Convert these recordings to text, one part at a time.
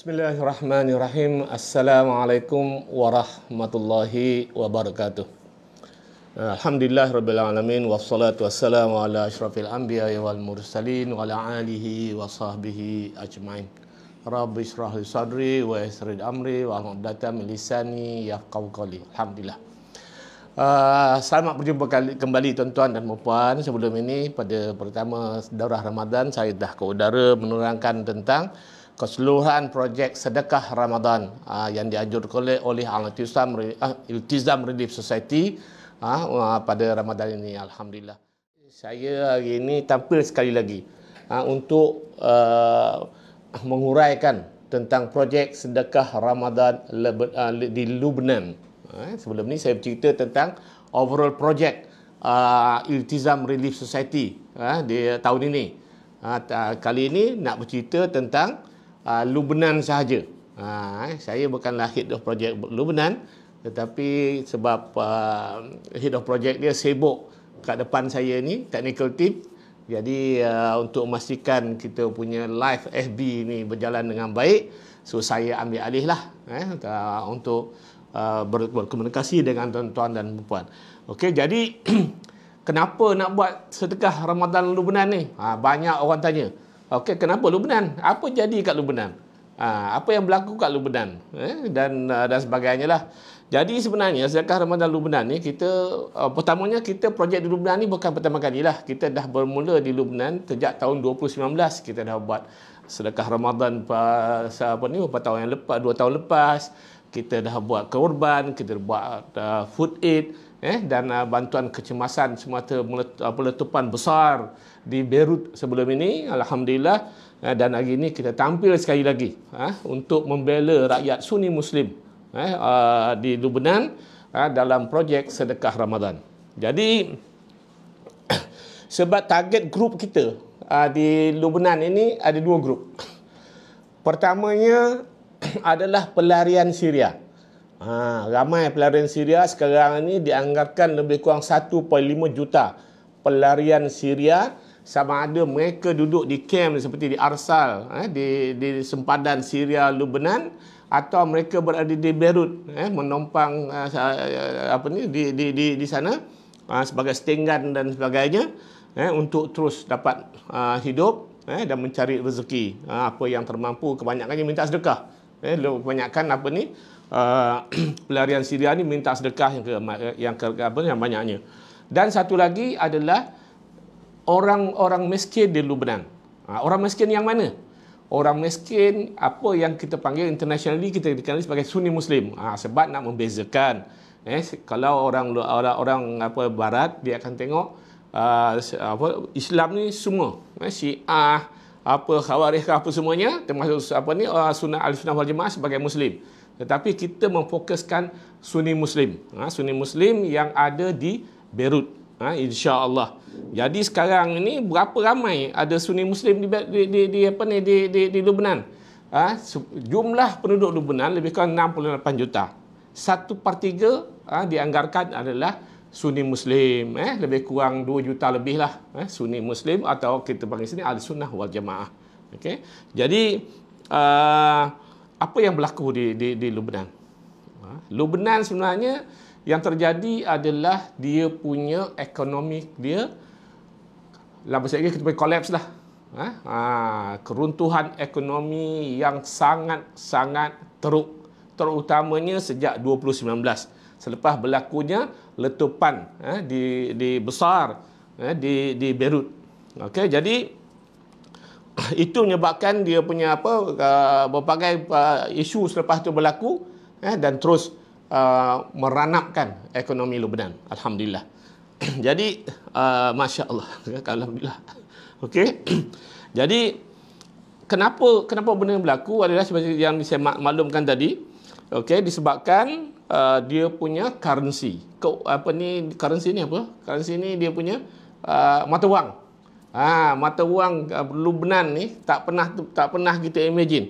Bismillahirrahmanirrahim. Assalamualaikum warahmatullahi wabarakatuh. Alhamdulillah rabbil alamin wassalatu wassalamu ala asyrafil anbiya wal mursalin wa ala alihi wa sahbihi ajmain. Rabbi shrah li sadri wa yassir li amri wa hlul 'uqdatam min lisani yafqahu qawli. Alhamdulillah. Selamat berjumpa kembali tuan-tuan dan puan. Sebelum ini pada pertama daurah Ramadan saya dah ke udara menerangkan tentang keseluruhan projek sedekah Ramadan yang dianjurkan oleh Iltizam Relief Society pada Ramadan ini. Alhamdulillah. Saya hari ini tampil sekali lagi untuk menguraikan tentang projek sedekah Ramadan di Lubnan. Sebelum ni saya bercerita tentang overall projek Iltizam Relief Society di tahun ini. Kali ini nak bercerita tentang Lubnan sahaja. Saya bukanlah head of project Lubnan, tetapi sebab head of project dia sibuk kat depan saya ni, technical team. Jadi untuk memastikan kita punya live FB ni berjalan dengan baik, so saya ambil alih lah untuk berkomunikasi dengan tuan-tuan dan puan. Okey, jadi kenapa nak buat sedekah Ramadan Lubnan ni? Banyak orang tanya. Okey, kenapa Lubnan? Apa jadi kat Lubnan? Apa yang berlaku kat Lubnan? Dan sebagainya lah. Jadi sebenarnya sedekah Ramadan Lubnan ni kita pertamanya kita projek di Lubnan ni bukan pertama kali lah. Kita dah bermula di Lubnan sejak tahun 2019 kita dah buat sedekah Ramadan beberapa tahun yang lepas, 2 tahun lepas. Kita dah buat korban, kita buat food aid dan bantuan kecemasan semata peletupan besar di Beirut sebelum ini. Alhamdulillah. Dan hari ini kita tampil sekali lagi untuk membela rakyat Sunni Muslim di Lubnan dalam projek sedekah Ramadan. Jadi sebab target grup kita di Lubnan ini ada 2 grup. Pertamanya adalah pelarian Syria. Ramai pelarian Syria sekarang ini dianggarkan lebih kurang 1.5 juta pelarian Syria, sama ada mereka duduk di kamp seperti di Arsal di sempadan Syria Lubnan, atau mereka berada di Beirut menompang di sana sebagai setinggan dan sebagainya untuk terus dapat hidup dan mencari rezeki apa yang termampu. Kebanyakannya minta sedekah. Kebanyakan pelarian Syria ni minta sedekah yang banyaknya. Dan satu lagi adalah orang miskin di Lubnan. Orang miskin yang mana? Orang miskin apa yang kita panggil internationally kita dikenali sebagai Sunni Muslim. Sebab nak membezakan. Kalau orang barat dia akan tengok Islam ni semua, Syiah, Khawarij apa semuanya, termasuk Sunnah Al-Sunnah wal Jamaah sebagai Muslim. Tetapi kita memfokuskan Sunni Muslim. Sunni Muslim yang ada di Beirut. Insya-Allah. Jadi sekarang ini berapa ramai ada Sunni Muslim di Lubnan? Jumlah penduduk Lubnan lebih kurang 68 juta. 1/3 dianggarkan adalah Sunni Muslim, lebih kurang 2 juta lebih lah Sunni Muslim, atau kita panggil sini Al-Sunnah wal Jamaah. Okey. Jadi apa yang berlaku di Lubnan? Lubnan sebenarnya yang terjadi adalah dia punya ekonomi dia dalam bahasa Inggeris kita panggil collapse lah. Keruntuhan ekonomi yang sangat-sangat teruk, terutamanya sejak 2019 selepas berlakunya letupan di di Beirut. Okey, jadi itu menyebabkan dia punya berbagai isu selepas itu berlaku dan terus meranapkan ekonomi Lubnan. Alhamdulillah. Jadi masya-Allah, alhamdulillah. Okey. Jadi kenapa benda yang berlaku adalah seperti yang saya maklumkan tadi. Okey, disebabkan dia punya currency. Currency ni apa? Currency ni dia punya mata wang. Mata wang Lubnan ni tak pernah kita imagine.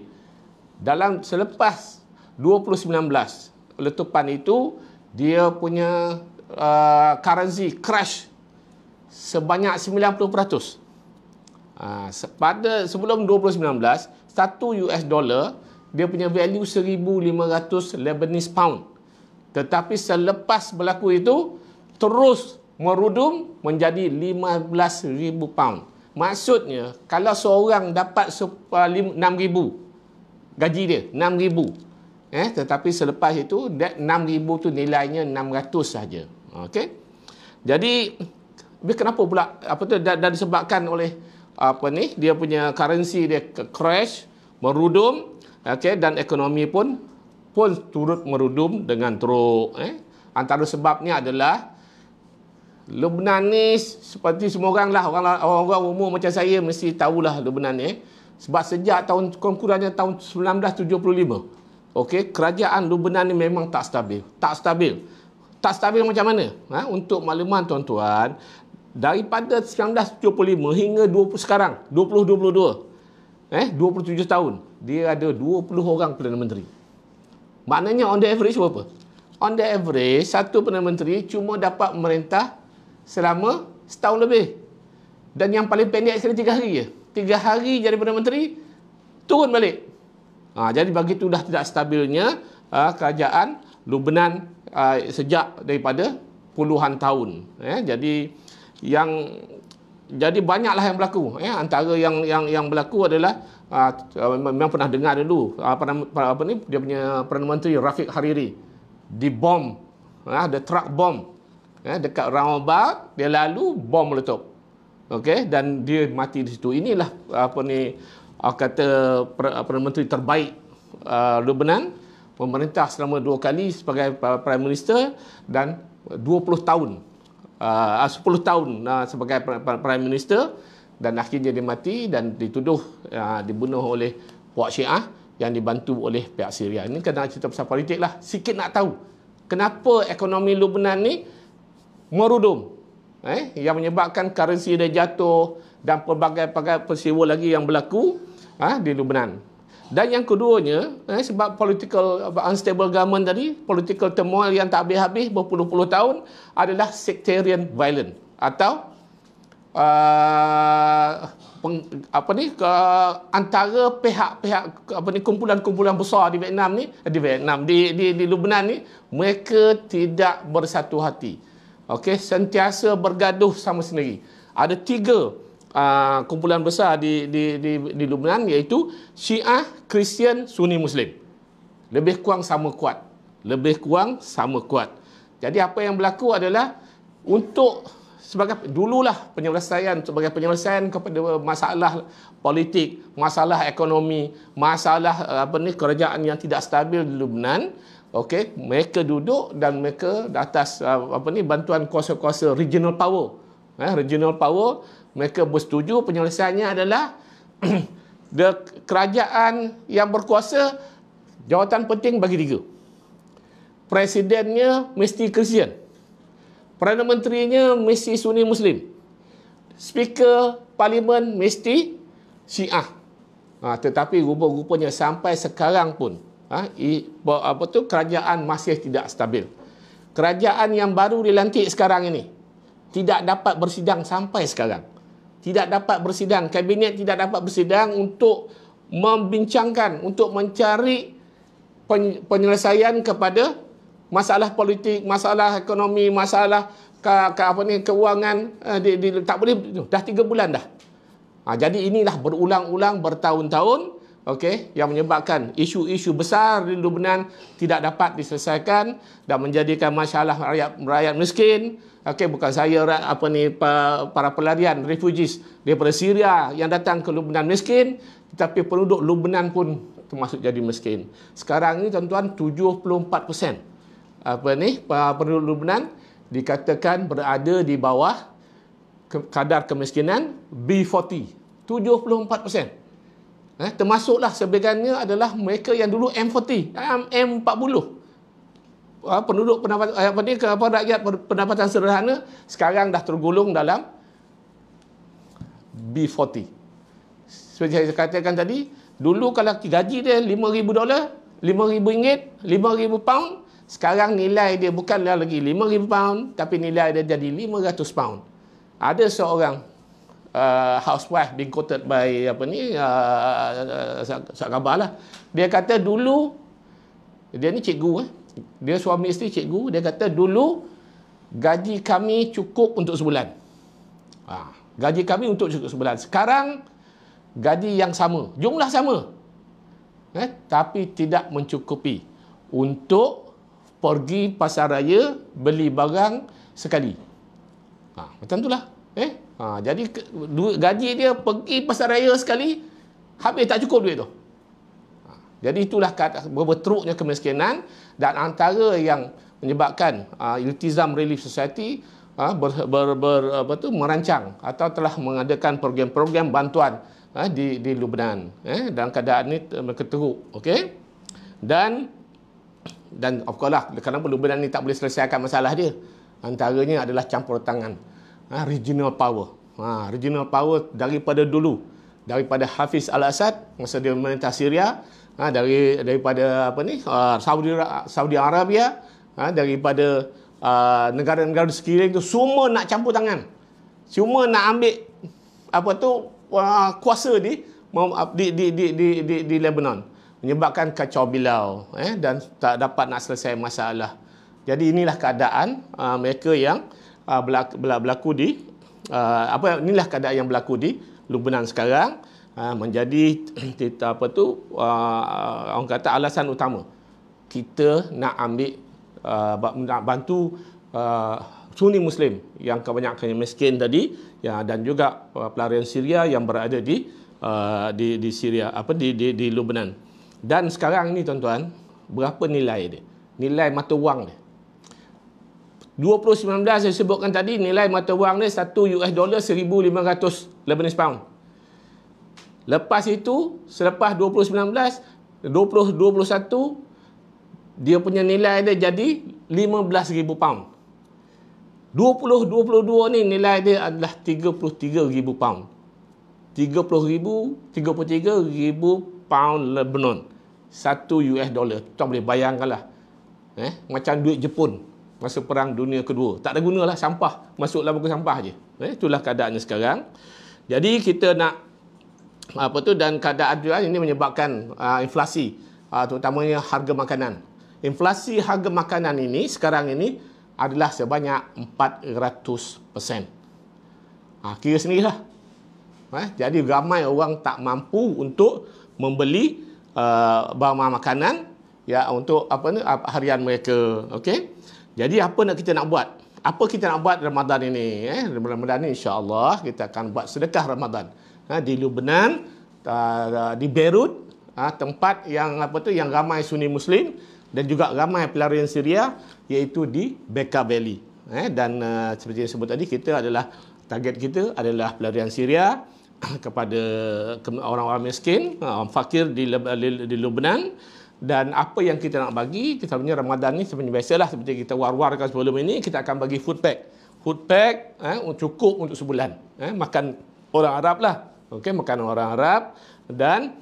Selepas 2019 letupan itu, dia punya currency crash sebanyak 90%. Pada sebelum 2019, 1 US dollar dia punya value 1,500 Lebanese pound. Tetapi selepas berlaku itu, terus merudum menjadi 15,000 pound. Maksudnya, kalau seorang dapat 6,000 gaji dia, 6,000. Tetapi selepas itu, 6,000 tu nilainya 600 saja. Okey. Jadi, kenapa pula? Dah disebabkan oleh dia punya currency dia crash, merudum, okey, dan ekonomi pun turut merudum dengan teruk. Antara sebabnya adalah Lebanon ni seperti semua orang lah, orang-orang umur macam saya mesti tahulah Lebanon ni. Sebab sejak kurangnya tahun 1975, okey, kerajaan Lebanon ni memang tak stabil. Tak stabil macam mana? Untuk makluman tuan-tuan, daripada 1975 hingga sekarang 2022, 27 tahun, dia ada 20 orang Perdana Menteri. Maknanya on the average berapa? On the average, satu Perdana Menteri cuma dapat memerintah selama setahun lebih. Dan yang paling pendek sekali 3 hari je. 3 hari jadi Perdana Menteri, turun balik. Jadi begitu dah tidak stabilnya kerajaan Lebanon sejak daripada puluhan tahun. Jadi banyaklah yang berlaku. Antara yang berlaku adalah memang pernah dengar dulu dia punya Perdana Menteri Rafiq Hariri dibom, ada truck bom dekat roundabout, dia lalu bom meletup. Okey, dan dia mati di situ. Inilah kata Perdana Menteri terbaik Lebanon, memerintah selama 2 kali sebagai Prime Minister dan 20 tahun 10 tahun sebagai Prime Minister, dan akhirnya dia mati dan dituduh dibunuh oleh puak Syiah yang dibantu oleh pihak Syria. Ini kena cerita pasal politik lah. Sikit nak tahu kenapa ekonomi Lebanon ni merudum, yang menyebabkan currency dia jatuh dan pelbagai peristiwa lagi yang berlaku di Lebanon. Dan yang keduanya, sebab political unstable government tadi, political turmoil yang tak habis-habis berpuluh-puluh tahun, adalah sectarian violence atau antara pihak-pihak kumpulan-kumpulan besar di Lebanon ni, mereka tidak bersatu hati. Okey, sentiasa bergaduh sama sendiri. Ada 3 kumpulan besar di Lebanon, iaitu Syiah, Kristian, Sunni Muslim. Lebih kurang sama kuat. Jadi apa yang berlaku adalah sebagai penyelesaian kepada masalah politik, masalah ekonomi, masalah kerajaan yang tidak stabil di Lebanon. Okey, mereka duduk dan mereka atas bantuan kuasa-kuasa regional power. Mereka bersetuju penyelesaiannya adalah kerajaan yang berkuasa, jawatan penting bagi 3. Presidennya mesti Kristian, Perdana Menterinya mesti Sunni Muslim, Speaker Parlimen mesti Syiah. Tetapi rupa-rupanya sampai sekarang pun kerajaan masih tidak stabil. Kerajaan yang baru dilantik sekarang ini tidak dapat bersidang sampai sekarang. Kabinet tidak dapat bersidang untuk membincangkan, untuk mencari penyelesaian kepada masalah politik, masalah ekonomi, masalah keuangan. Tak boleh, dah 3 bulan dah. Jadi inilah berulang-ulang bertahun-tahun, okey, yang menyebabkan isu-isu besar di Lebanon tidak dapat diselesaikan dan menjadikan masalah rakyat miskin. Okey, bukan saya para pelarian refugees daripada Syria yang datang ke Lebanon miskin, tetapi penduduk Lebanon pun termasuk jadi miskin. Sekarang ni tuan-tuan, 74% penduduk Lebanon dikatakan berada di bawah kadar kemiskinan B40. 74%. Termasuklah sebahagiannya adalah mereka yang dulu M40, M40. Penduduk rakyat pendapatan sederhana sekarang dah tergolong dalam B40. Seperti saya katakan tadi, dulu kalau gaji dia $5,000, RM5,000, £5,000, sekarang nilai dia bukanlah lagi £5,000 tapi nilai dia jadi £500. Ada seorang housewife being quoted by Khabar lah. Dia kata dulu, dia ni cikgu, dia suami isteri cikgu, dia kata dulu gaji kami cukup untuk sebulan. Gaji kami untuk cukup sebulan. Sekarang gaji yang sama, jumlah sama, tapi tidak mencukupi untuk pergi pasar raya beli barang sekali. Macam itulah. Jadi gaji dia pergi pasar raya sekali, habis tak cukup duit tu. Jadi itulah berteruknya kemiskinan, dan antara yang menyebabkan Iltizam Relief Society merancang atau telah mengadakan program-program bantuan di Lubnan. Dan keadaan ini mereka teruk. Okey. Dan of course lah, kenapa Lubnan ni tak boleh selesaikan masalah dia? Antaranya adalah campur tangan regional power. Regional power daripada dulu, daripada Hafiz al-Assad masa dia memerintah Syria, daripada Saudi Arabia, daripada negara-negara sekeliling tu, semua nak campur tangan, semua nak ambil kuasa di Lebanon, menyebabkan kacau bilau, dan tak dapat nak selesai masalah. Jadi inilah keadaan mereka yang berlaku di inilah keadaan yang berlaku di Lubnan sekarang. Menjadi orang kata alasan utama kita nak ambil nak bantu Sunni Muslim yang kebanyakannya miskin tadi, dan juga pelarian Syria yang berada di Syria, di Lubnan. Dan sekarang ni tuan-tuan, berapa nilai dia? Nilai mata wang dia. 2019 saya sebutkan tadi, nilai mata wang dia $1 1,500 Lebanese pound. Lepas itu, selepas 2019, 2021, dia punya nilai dia jadi 15,000 pound. 2022 ni nilai dia adalah 33,000 pound. 33,000 pound Lebanon. $1. Tuan boleh bayangkanlah. Macam duit Jepun masa Perang Dunia Kedua. Tak ada gunalah, sampah. Masuk dalam buku sampah je. Itulah keadaannya sekarang. Jadi kita nak dan keadaan juga ini menyebabkan inflasi, terutamanya harga makanan. Inflasi harga makanan ini sekarang ini adalah sebanyak 400%. Kira sendirilah. Jadi ramai orang tak mampu untuk membeli barang makanan untuk harian mereka. Okey. Jadi apa kita nak buat? Apa kita nak buat Ramadan ini? Ramadan ini insya-Allah kita akan buat sedekah Ramadan di Lubnan, di Beirut, tempat yang yang ramai Sunni Muslim dan juga ramai pelarian Syria, iaitu di Bekaa Valley. Dan seperti yang sebut tadi, target kita adalah pelarian Syria kepada orang-orang miskin, orang fakir di Lubnan. Dan apa yang kita nak bagi, kita punya Ramadan ni sebenarnya biasalah, seperti kita war-warkan sebelum ini, kita akan bagi food pack. Food pack cukup untuk sebulan. Makan orang Arab lah. Okey, makan orang Arab. Dan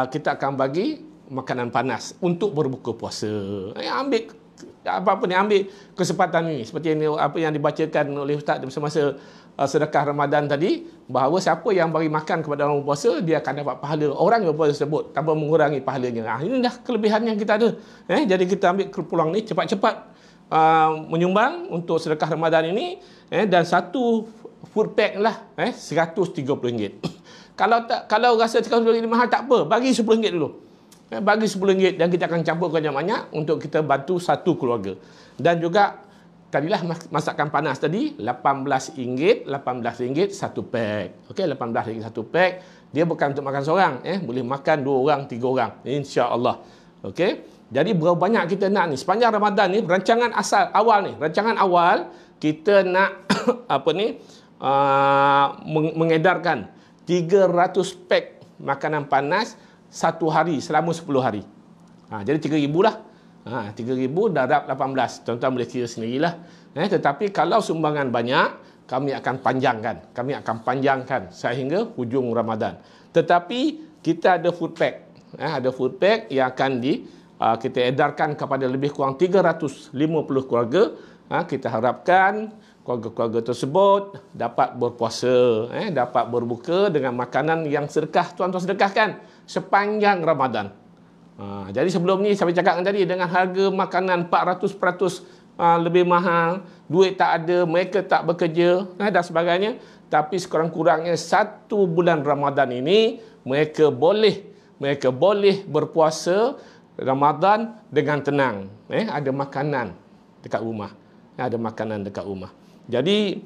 kita akan bagi makanan panas untuk berbuka puasa. Ambil kesempatan ini, seperti yang dibacakan oleh Ustaz semasa sedekah Ramadan tadi, bahawa siapa yang bagi makan kepada orang berpuasa, dia akan dapat pahala orang yang berpuasa tersebut tanpa mengurangi pahalanya. Ini dah kelebihan yang kita ada. Jadi kita ambil peluang ni, cepat-cepat menyumbang untuk sedekah Ramadan ini. Dan satu food pack lah RM130. Kalau rasa RM130 mahal, tak apa, bagi RM10 dulu. Bagi RM10 dan kita akan campurkan yang banyak untuk kita bantu satu keluarga. Dan juga tadilah masakan panas tadi, RM18 satu pack. Okey, RM18 satu pack. Dia bukan untuk makan seorang, boleh makan 2 orang, 3 orang, insya-Allah. Okey. Jadi berapa banyak kita nak ni sepanjang Ramadan ni, rancangan awal kita nak mengedarkan 300 pack makanan panas satu hari selama 10 hari. Jadi 3,000 lah. 3,000 darab 18. Tuan-tuan boleh kira sendirilah. Tetapi kalau sumbangan banyak, kami akan panjangkan sehingga hujung Ramadan. Tetapi kita ada food pack. Ada food pack yang akan kita edarkan kepada lebih kurang 350 keluarga. Kita harapkan keluarga-keluarga tersebut dapat berpuasa, dapat berbuka dengan makanan yang sedekah, tuan-tuan sedekahkan sepanjang Ramadan. Jadi sebelum ni saya cakap tadi, dengan harga makanan 400% lebih mahal, duit tak ada, mereka tak bekerja dan sebagainya. Tapi sekurang-kurangnya 1 bulan Ramadan ini mereka boleh berpuasa Ramadan dengan tenang. Ada makanan dekat rumah. Ada makanan dekat rumah. Jadi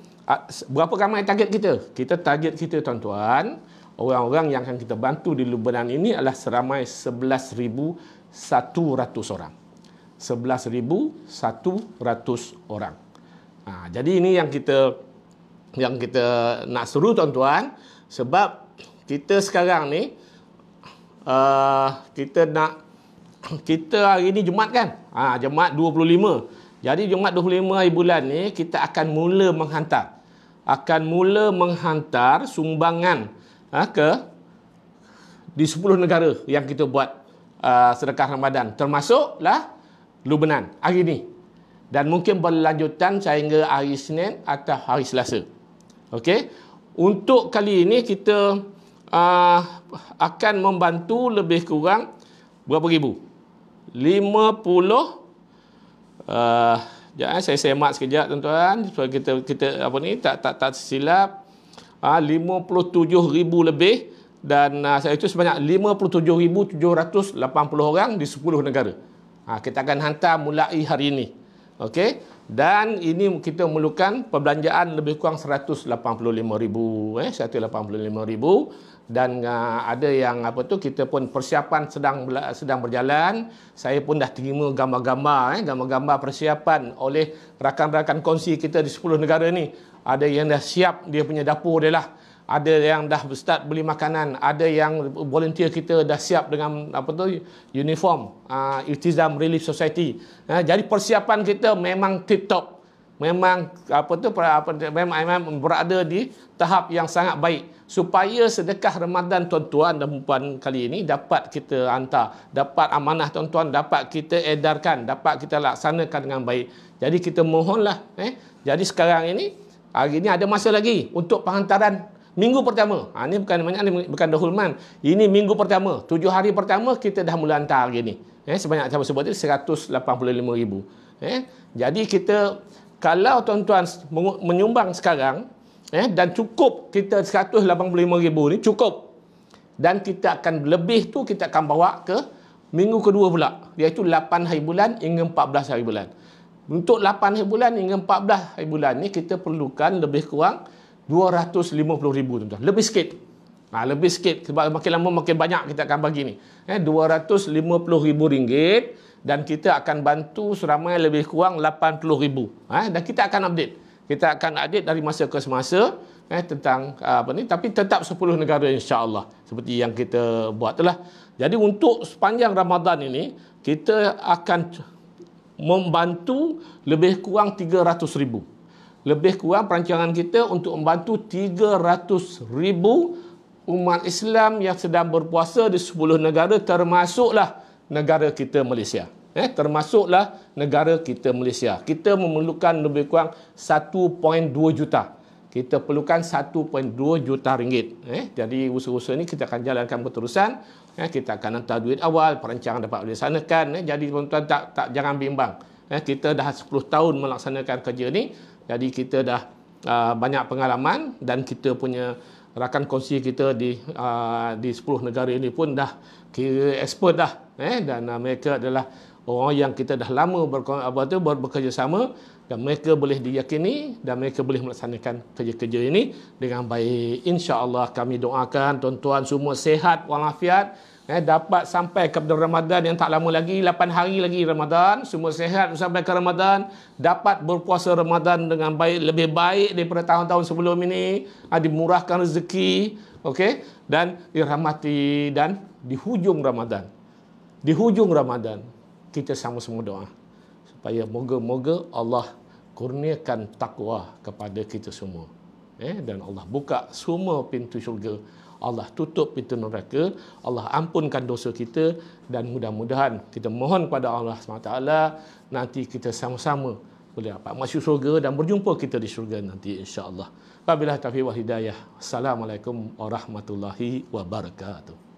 berapa ramai target kita? Kita target kita, tuan-tuan, orang-orang yang akan kita bantu di Lubnan ini adalah seramai 11,100 orang. 11,100 orang. Jadi ini yang kita nak seru, tuan-tuan, sebab kita sekarang ni kita hari ni Jumaat kan? Jumaat 25. Jadi Jumaat 25 hari bulan ni kita akan mula menghantar sumbangan di 10 negara yang kita buat sedekah Ramadan, termasuklah Lubnan hari ni, dan mungkin berlanjutan sehingga hari Isnin atau hari Selasa. Okey, untuk kali ini kita akan membantu lebih kurang berapa ribu? 50. Saya semak sekejap, tuan-tuan, supaya kita tak silap. 57,000 lebih, dan saya itu sebanyak 57,780 orang di 10 negara. Kita akan hantar mulai hari ini. Okey, dan ini kita memerlukan perbelanjaan lebih kurang 185,000, 185,000, dan ada yang kita pun persiapan sedang berjalan. Saya pun dah terima gambar-gambar persiapan oleh rakan-rakan kongsi kita di 10 negara ni. Ada yang dah siap dia punya dapur dia lah. Ada yang dah start beli makanan, ada yang volunteer kita dah siap dengan uniform Iltizam Relief Society. Jadi persiapan kita memang tip top. Memang memang berada di tahap yang sangat baik, supaya sedekah Ramadan, tuan-tuan dan puan kali ini dapat kita hantar, dapat amanah tuan-tuan, dapat kita edarkan, dapat kita laksanakan dengan baik. Jadi kita mohonlah, jadi sekarang ini, hari ini ada masa lagi untuk penghantaran minggu pertama. Ini bukan dahuluman. Ini minggu pertama. 7 hari pertama kita dah mula hantar hari ini. Sebanyak saya sebut tadi 185,000. Jadi kita, kalau tuan-tuan menyumbang sekarang, dan cukup kita 185,000 ni cukup. Dan kita akan lebih tu kita akan bawa ke minggu kedua pula, iaitu 8 hari bulan hingga 14 hari bulan. Untuk 8 hari bulan hingga 14 hari bulan ni kita perlukan lebih kurang 250,000, tuan-tuan. Lebih sikit. Lebih sikit sebab makin lama makin banyak kita akan bagi ni. 250,000 ringgit, dan kita akan bantu seramai lebih kurang 80,000. Dan kita akan update. Kita akan update dari masa ke semasa tentang tapi tetap 10 negara, insya-Allah, seperti yang kita buat telah. Jadi untuk sepanjang Ramadan ini kita akan membantu lebih kurang 300,000. Lebih kurang perancangan kita untuk membantu 300,000 umat Islam yang sedang berpuasa di 10 negara, termasuklah negara kita Malaysia. Termasuklah negara kita Malaysia. Kita memerlukan lebih kurang 1.2 juta. Kita perlukan 1.2 juta ringgit. Jadi usaha-usaha ini kita akan jalankan berterusan. Kita akan hantar duit awal, perancangan dapat dilaksanakan. Jadi tuan-tuan jangan bimbang. Kita dah 10 tahun melaksanakan kerja ni. Jadi kita dah banyak pengalaman, dan kita punya rakan kongsi kita di 10 negara ini pun dah kira expert dah. Dan mereka adalah orang yang kita dah lama bekerjasama, dan mereka boleh diyakini dan mereka boleh melaksanakan kerja-kerja ini dengan baik. InsyaAllah kami doakan tuan-tuan semua sihat walafiat, dapat sampai ke Ramadan yang tak lama lagi, 8 hari lagi Ramadan, semua sihat sampai ke Ramadan, dapat berpuasa Ramadan dengan baik, lebih baik daripada tahun-tahun sebelum ini, dimurahkan rezeki, okey, dan dirahmati. Dan di hujung Ramadan, kita sama-sama doa supaya moga-moga Allah kurniakan takwa kepada kita semua, dan Allah buka semua pintu syurga, Allah tutup pintu neraka, Allah ampunkan dosa kita, dan mudah-mudahan kita mohon kepada Allah SWT nanti kita sama-sama boleh dapat masuk syurga dan berjumpa kita di syurga nanti insya-Allah. Wabillahi taufiq wal hidayah. Assalamualaikum warahmatullahi wabarakatuh.